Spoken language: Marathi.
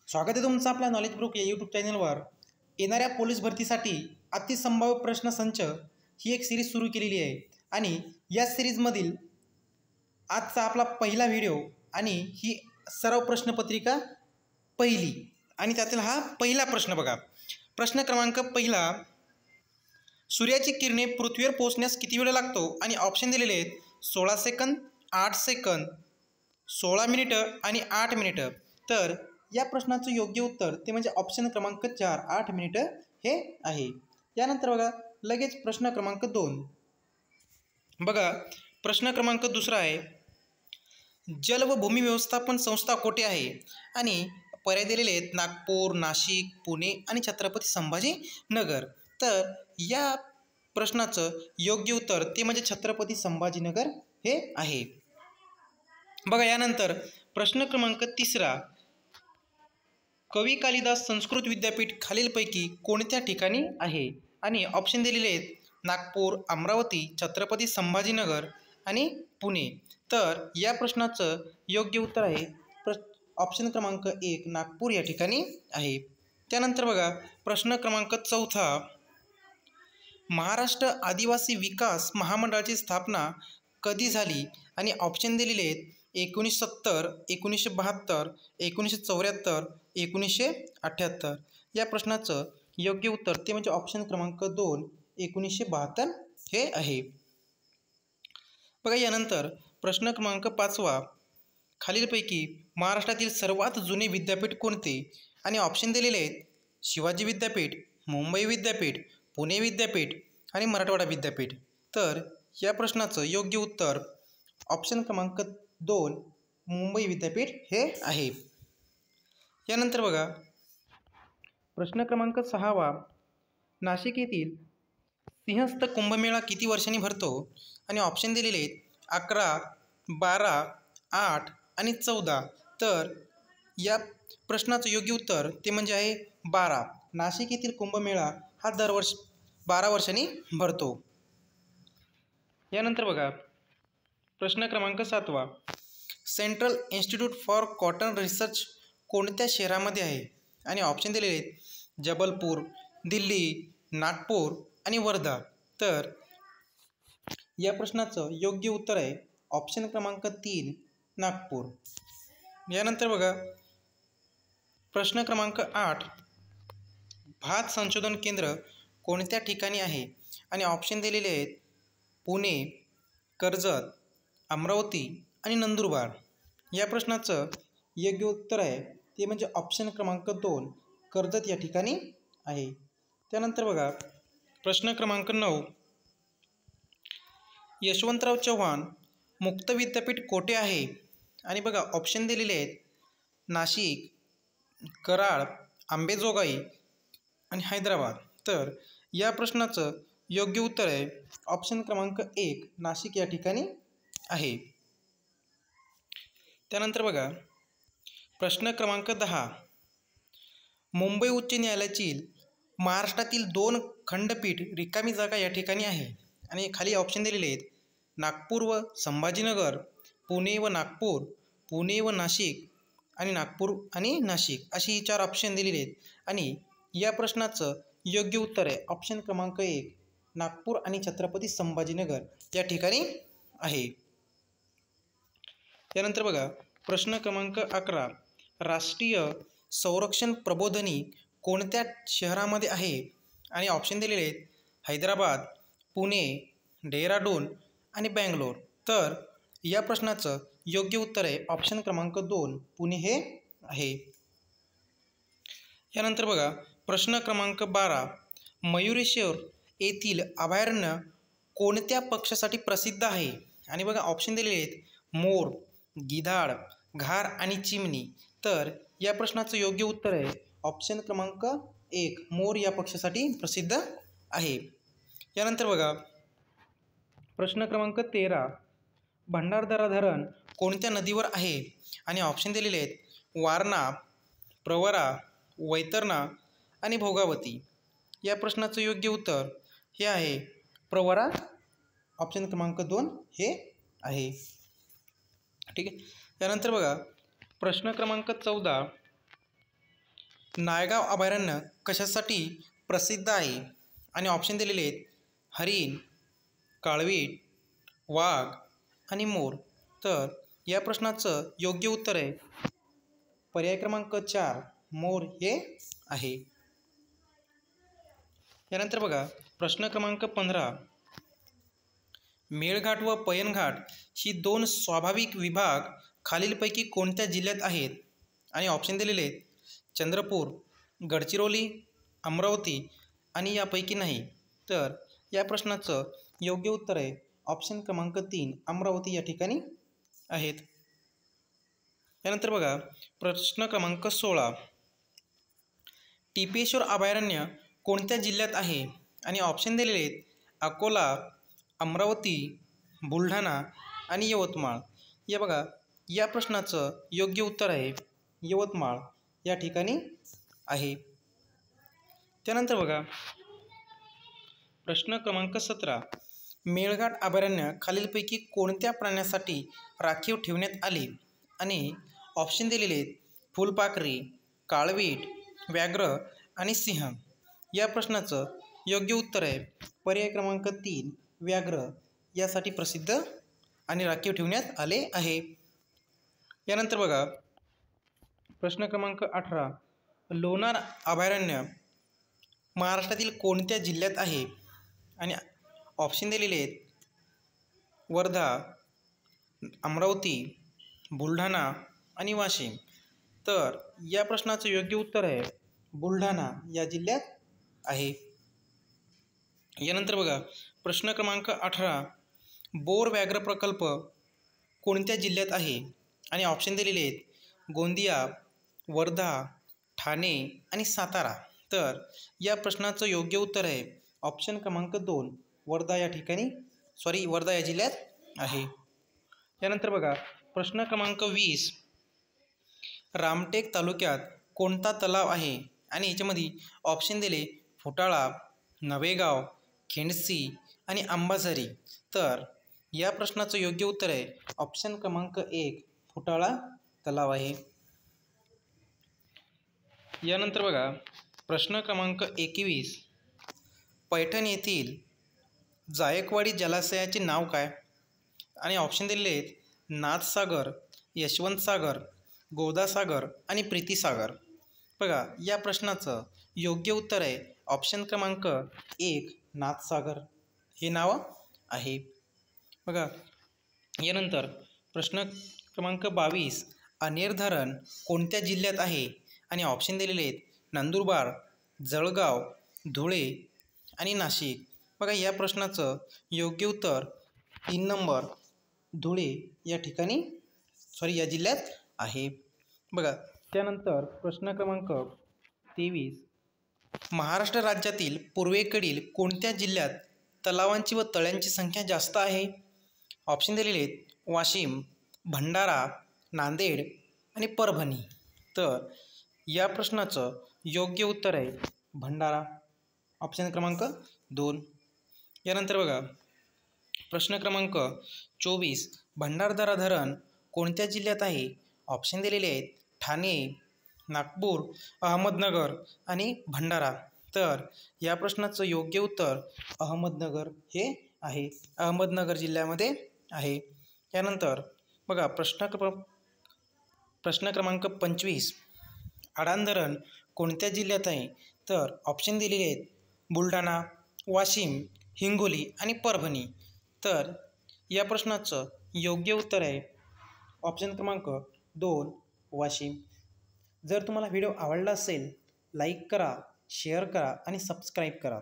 स्वागत आहे तुमचं आपल्या नॉलेज ग्रुप या यूट्यूब चॅनलवर। येणाऱ्या पोलीस भरतीसाठी अतिसंभाव्य प्रश्नसंच ही एक सिरीज सुरू केलेली आहे आणि या सिरीजमधील आजचा आपला पहिला व्हिडिओ आणि ही सराव प्रश्नपत्रिका पहिली आणि त्यातील हा पहिला प्रश्न बघा। प्रश्न क्रमांक पहिला, सूर्याची किरणे पृथ्वीवर पोहोचण्यास किती वेळ लागतो आणि ऑप्शन दिलेले आहेत 16 सेकंद, 8 सेकंद, 16 मिनिटं आणि 8 मिनिटं। तर या प्रश्नाचं योग्य उत्तर ते म्हणजे ऑप्शन क्रमांक 4 8 मिनिटं हे आहे। यानंतर बघा लगेच प्रश्न क्रमांक 2 बघा। प्रश्न क्रमांक दुसरा आहे, जल व भूमी व्यवस्थापन संस्था कोठे आहे आणि पर्याय दिलेले आहेत नागपूर, नाशिक, पुणे आणि छत्रपती संभाजीनगर। तर या प्रश्नाचं योग्य उत्तर ते म्हणजे छत्रपती संभाजीनगर हे आहे बघा। यानंतर प्रश्न क्रमांक तिसरा, कवी कालिदास संस्कृत विद्यापीठ खालीलपैकी कोणत्या ठिकाणी आहे आणि ऑप्शन दिलेले आहेत नागपूर, अमरावती, छत्रपती संभाजीनगर आणि पुणे। तर या प्रश्नाचं योग्य उत्तर आहे ऑप्शन क्रमांक 1 नागपूर या ठिकाणी आहे। त्यानंतर बघा प्रश्न क्रमांक चौथा, महाराष्ट्र आदिवासी विकास महामंडळाची स्थापना कधी झाली आणि ऑप्शन दिलेले आहेत 1970, 1972, 1974, 1978। या प्रश्नाचं योग्य उत्तर ते म्हणजे ऑप्शन क्रमांक 2 1972 हे आहे बघा। यानंतर प्रश्न क्रमांक 5वा, खालीलपैकी महाराष्ट्रातील सर्वात जुने विद्यापीठ कोणते आणि ऑप्शन दिलेले आहेत शिवाजी विद्यापीठ, मुंबई विद्यापीठ, पुणे विद्यापीठ आणि मराठवाडा विद्यापीठ। तर या प्रश्नाचं योग्य उत्तर ऑप्शन क्रमांक 2 मुंबई विद्यापीठ हे आहे। यानंतर बघा प्रश्न क्रमांक 6वा, नाशिक येथील सिंहस्थ कुंभमेळा किती वर्षांनी भरतो आणि ऑप्शन दिलेले आहेत 11, 12, 8 आणि 14। तर या प्रश्नाचं योग्य उत्तर ते म्हणजे आहे 12। नाशिक येथील कुंभमेळा हा दरवर्षी 12 वर्षांनी भरतो। यानंतर बघा प्रश्न क्रमांक 7वा, central institute for cotton research कोणत्या शहरामध्ये आहे आणि ऑप्शन दिलेले आहेत जबलपूर, दिल्ली, नागपूर आणि वर्धा। तर या प्रश्नाचं योग्य उत्तर आहे ऑप्शन क्रमांक 3 नागपूर। यानंतर बघा प्रश्न क्रमांक 8, भात संशोधन केंद्र कोणत्या ठिकाणी आहे आणि ऑप्शन दिलेले आहेत पुणे, कर्जत, अमरावती आणि नंदुरबार। या प्रश्नाचं योग्य उत्तर आहे ते म्हणजे ऑप्शन क्रमांक 2 कर्जत या ठिकाणी आहे। त्यानंतर बघा प्रश्न क्रमांक 9, यशवंतराव चव्हाण मुक्त विद्यापीठ कोठे आहे आणि बघा ऑप्शन दिलेले आहेत नाशिक, कराड, अंबेजोगाई आणि हैदराबाद। तर या प्रश्नाचं योग्य उत्तर आहे ऑप्शन क्रमांक 1 नाशिक या ठिकाणी आहे। त्यानंतर बघा प्रश्न क्रमांक 10, मुंबई उच्च न्यायालयाची महाराष्ट्रातील 2 खंडपीठ रिकामी जागा या ठिकाणी आहे आणि खाली ऑप्शन दिलेले आहेत नागपूर व संभाजीनगर, पुणे व नागपूर, पुणे व नाशिक आणि नागपूर आणि नाशिक अशी ही 4 ऑप्शन दिलेले आहेत आणि या प्रश्नाचं योग्य उत्तर आहे ऑप्शन क्रमांक 1 नागपूर आणि छत्रपती संभाजीनगर या ठिकाणी आहे। त्यानंतर बघा प्रश्न क्रमांक 11, राष्ट्रीय संरक्षण प्रबोधिनी कोणत्या शहरामध्ये आहे आणि ऑप्शन दिलेले आहेत हैदराबाद, पुणे, डेहराडून आणि बँगलोर। तर या प्रश्नाचं योग्य उत्तर आहे ऑप्शन क्रमांक 2 पुणे हे आहे। यानंतर बघा प्रश्न क्रमांक 12, मयुरेश्वर येथील अभयारण्य कोणत्या पक्ष्यासाठी प्रसिद्ध आहे आणि बघा ऑप्शन दिलेले आहेत मोर, गिधाड, घार आणि चिमणी। तर या प्रश्नाचं योग्य उत्तर आहे ऑप्शन क्रमांक 1 मोर या पक्ष्यासाठी प्रसिद्ध आहे। यानंतर बघा प्रश्न क्रमांक 13, भंडारदरा धरण कोणत्या नदीवर आहे आणि ऑप्शन दिलेले आहेत वारणा, प्रवरा, वैतरणा आणि भोगावती। या प्रश्नाचं योग्य उत्तर हे आहे प्रवरा ऑप्शन क्रमांक 2 हे आहे। ठीक आहे। त्यानंतर बघा प्रश्न क्रमांक 14, नायगाव अभयारण्य कशासाठी प्रसिद्ध आहे? आणि ऑप्शन दिलेले आहेत हरिण, काळवीट, वाघ आणि मोर. तर या प्रश्नाचं योग्य उत्तर आहे पर्याय क्रमांक 4 मोर हे आहे. यानंतर बघा प्रश्न क्रमांक 15. मेळघाट व पयनघाट ही दोन स्वाभाविक विभाग खालीलपैकी कोणत्या जिल्ह्यात आहेत? आणि ऑप्शन दिलेले आहेत चंद्रपूर, गडचिरोली, अमरावती आणि यापैकी नाही. तर या प्रश्नाचं योग्य उत्तर आहे ऑप्शन क्रमांक 3 अमरावती या ठिकाणी आहेत. यानंतर बघा प्रश्न क्रमांक 16. टिपेश्वर अभयारण्य कोणत्या जिल्ह्यात आहे? आणि ऑप्शन दिलेले आहेत अकोला, अमरावती, बुलढाणा आणि यवतमाळ. या बघा या प्रश्नाचं योग्य उत्तर आहे यवतमाळ या ठिकाणी आहे. त्यानंतर बघा प्रश्न क्रमांक 17. मेळघाट अभयारण्य खालीलपैकी कोणत्या प्राण्यासाठी राखीव ठेवण्यात आले? आणि ऑप्शन दिलेले आहेत फुलपाखरी, काळवीट, व्याघ्र आणि सिंह. या प्रश्नाचं योग्य उत्तर आहे पर्याय क्रमांक 3 व्याघ्र यासाठी प्रसिद्ध आणि राखीव ठेवण्यात आले आहे. यानंतर बघा प्रश्न क्रमांक 18. लोणार अभयारण्य महाराष्ट्रातील कोणत्या जिल्ह्यात आहे? आणि ऑप्शन दिलेले आहेत वर्धा, अमरावती, बुलढाणा आणि वाशिम. तर या प्रश्नाचं योग्य उत्तर आहे बुलढाणा या जिल्ह्यात आहे. यानंतर बघा प्रश्न क्रमांक 18. बोर व्याघ्र प्रकल्प कोणत्या जिल्ह्यात आहे? आणि ऑप्शन दिलेले आहेत गोंदिया, वर्धा, ठाणे आणि सातारा. तर या प्रश्नाचं योग्य उत्तर आहे ऑप्शन क्रमांक 2 वर्धा या ठिकाणी वर्धा या जिल्ह्यात आहे. यानंतर बघा प्रश्न क्रमांक 20. रामटेक तालुक्यात कोणता तलाव आहे? आणि याच्यामध्ये ऑप्शन दिले फुटाळा, नवेगाव, खेंडसी आणि अंबाझरी. तर या प्रश्नाचं योग्य उत्तर आहे ऑप्शन क्रमांक 1 फुटाळा तलाव आहे. यानंतर बघा प्रश्न क्रमांक 21. पैठण येथील जायकवाडी जलाशयाचे नाव काय? आणि ऑप्शन दिलेले आहेत नाथसागर, यशवंतसागर, गोदासागर आणि प्रीतीसागर. बघा या प्रश्नाचं योग्य उत्तर आहे ऑप्शन क्रमांक 1 नाथसागर हे नाव आहे. बघा यानंतर प्रश्न क्रमांक 22. अनेर धरण कोणत्या जिल्ह्यात आहे? आणि ऑप्शन दिलेले आहेत नंदुरबार, जळगाव, धुळे आणि नाशिक. बघा या प्रश्नाचं योग्य उत्तर 3 नंबर धुळे या ठिकाणी या जिल्ह्यात आहे. बघा त्यानंतर प्रश्न क्रमांक 23. महाराष्ट्र राज्यातील पूर्वेकडील कोणत्या जिल्ह्यात तलावांची व तळ्यांची संख्या जास्त आहे? ऑप्शन दिलेले आहेत वाशिम, भंडारा, नांदेड आणि परभणी. तर या प्रश्नाचं योग्य उत्तर आहे भंडारा ऑप्शन क्रमांक 2. यानंतर बघा प्रश्न क्रमांक 24. भंडारदरा धरण कोणत्या जिल्ह्यात आहे? ऑप्शन दिलेले आहेत ठाणे, नागपूर, अहमदनगर आणि भंडारा. तर या प्रश्नाचं योग्य उत्तर अहमदनगर हे आहे अहमदनगर जिल्ह्यामध्ये आहे. यानंतर बघा प्रश्न क्रमांक 25. अडाण धरण कोणत्या जिल्ह्यात आहे? तर ऑप्शन दिलेले आहेत बुलढाणा, वाशिम, हिंगोली आणि परभणी. तर या प्रश्नाचं योग्य उत्तर आहे ऑप्शन क्रमांक 2 वाशिम. जर तुम्हाला व्हिडिओ आवडला असेल लाईक करा, शेअर करा आणि सबस्क्राईब करा.